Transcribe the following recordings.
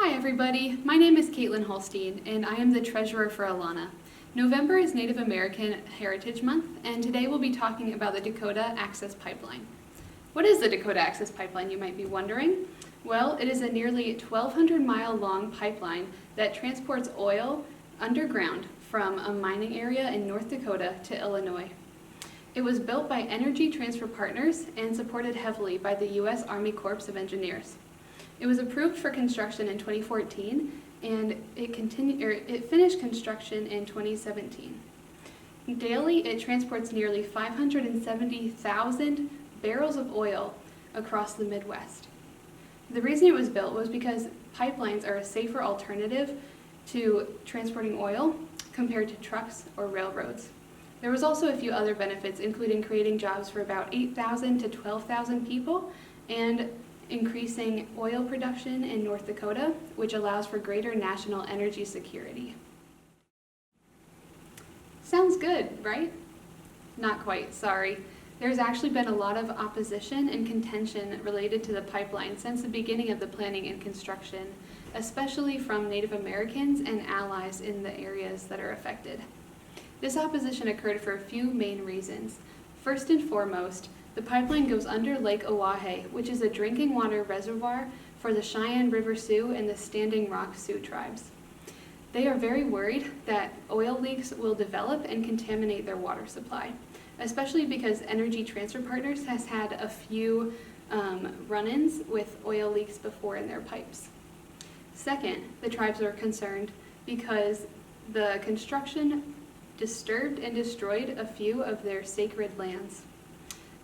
Hi everybody, my name is Caitlin Holstein and I am the treasurer for Alana. November is Native American Heritage Month and today we'll be talking about the Dakota Access Pipeline. What is the Dakota Access Pipeline, you might be wondering? Well, it is a nearly 1,200-mile long pipeline that transports oil underground from a mining area in North Dakota to Illinois. It was built by Energy Transfer Partners and supported heavily by the U.S. Army Corps of Engineers. It was approved for construction in 2014 and it finished construction in 2017. Daily, it transports nearly 570,000 barrels of oil across the Midwest. The reason it was built was because pipelines are a safer alternative to transporting oil compared to trucks or railroads. There was also a few other benefits, including creating jobs for about 8,000 to 12,000 people and increasing oil production in North Dakota, which allows for greater national energy security. Sounds good, right? Not quite, sorry. There's actually been a lot of opposition and contention related to the pipeline since the beginning of the planning and construction, especially from Native Americans and allies in the areas that are affected. This opposition occurred for a few main reasons. First and foremost, the pipeline goes under Lake Oahe, which is a drinking water reservoir for the Cheyenne River Sioux and the Standing Rock Sioux tribes. They are very worried that oil leaks will develop and contaminate their water supply, especially because Energy Transfer Partners has had a few run-ins with oil leaks before in their pipes. Second, the tribes are concerned because the construction disturbed and destroyed a few of their sacred lands.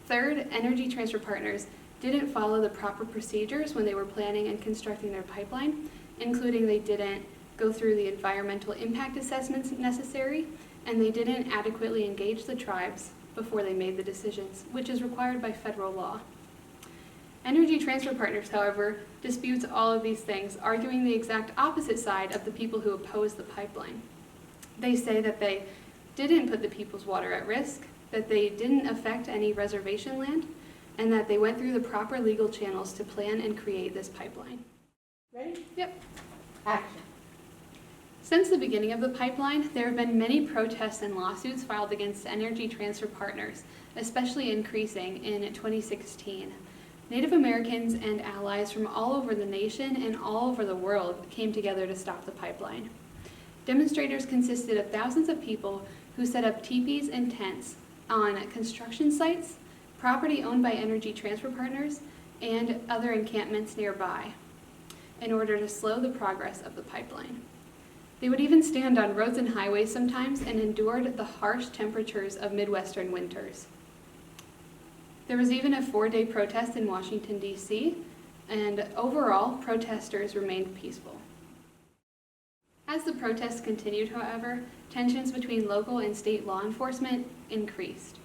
Third, Energy Transfer Partners didn't follow the proper procedures when they were planning and constructing their pipeline, including they didn't go through the environmental impact assessments necessary, and they didn't adequately engage the tribes before they made the decisions, which is required by federal law. Energy Transfer Partners, however, disputes all of these things, arguing the exact opposite side of the people who oppose the pipeline. They say that they didn't put the people's water at risk, that they didn't affect any reservation land, and that they went through the proper legal channels to plan and create this pipeline. Ready? Yep. Action. Since the beginning of the pipeline, there have been many protests and lawsuits filed against Energy Transfer Partners, especially increasing in 2016. Native Americans and allies from all over the nation and all over the world came together to stop the pipeline. Demonstrators consisted of thousands of people who set up teepees and tents on construction sites, property owned by Energy Transfer Partners, and other encampments nearby in order to slow the progress of the pipeline. They would even stand on roads and highways sometimes and endured the harsh temperatures of Midwestern winters. There was even a 4-day protest in Washington, D.C., and overall, protesters remained peaceful. As the protests continued, however, tensions between local and state law enforcement increased.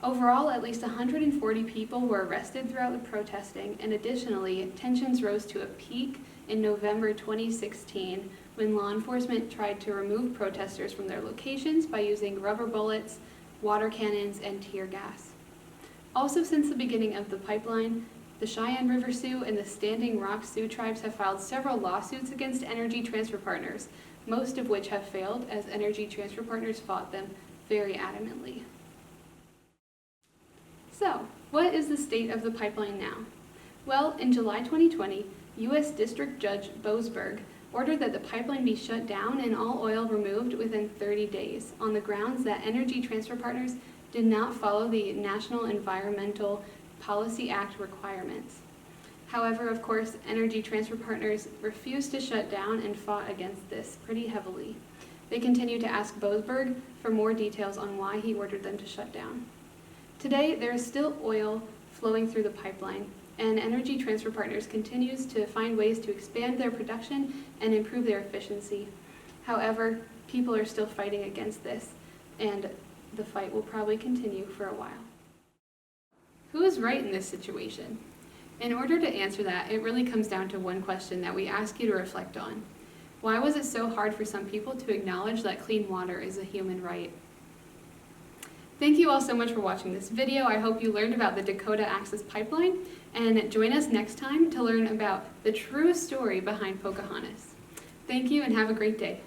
Overall, at least 140 people were arrested throughout the protesting, and additionally, tensions rose to a peak in November 2016 when law enforcement tried to remove protesters from their locations by using rubber bullets, water cannons, and tear gas. Also, since the beginning of the pipeline, the Cheyenne River Sioux and the Standing Rock Sioux tribes have filed several lawsuits against Energy Transfer Partners, most of which have failed as Energy Transfer Partners fought them very adamantly. So, what is the state of the pipeline now? Well, in July 2020, U.S. District Judge Boasberg ordered that the pipeline be shut down and all oil removed within 30 days on the grounds that Energy Transfer Partners did not follow the National Environmental Policy Act requirements. However, of course, Energy Transfer Partners refused to shut down and fought against this pretty heavily. They continue to ask Boasberg for more details on why he ordered them to shut down. Today, there is still oil flowing through the pipeline, and Energy Transfer Partners continues to find ways to expand their production and improve their efficiency. However, people are still fighting against this, and the fight will probably continue for a while. Who is right in this situation? In order to answer that, it really comes down to one question that we ask you to reflect on. Why was it so hard for some people to acknowledge that clean water is a human right? Thank you all so much for watching this video. I hope you learned about the Dakota Access Pipeline, and join us next time to learn about the true story behind Pocahontas. Thank you and have a great day.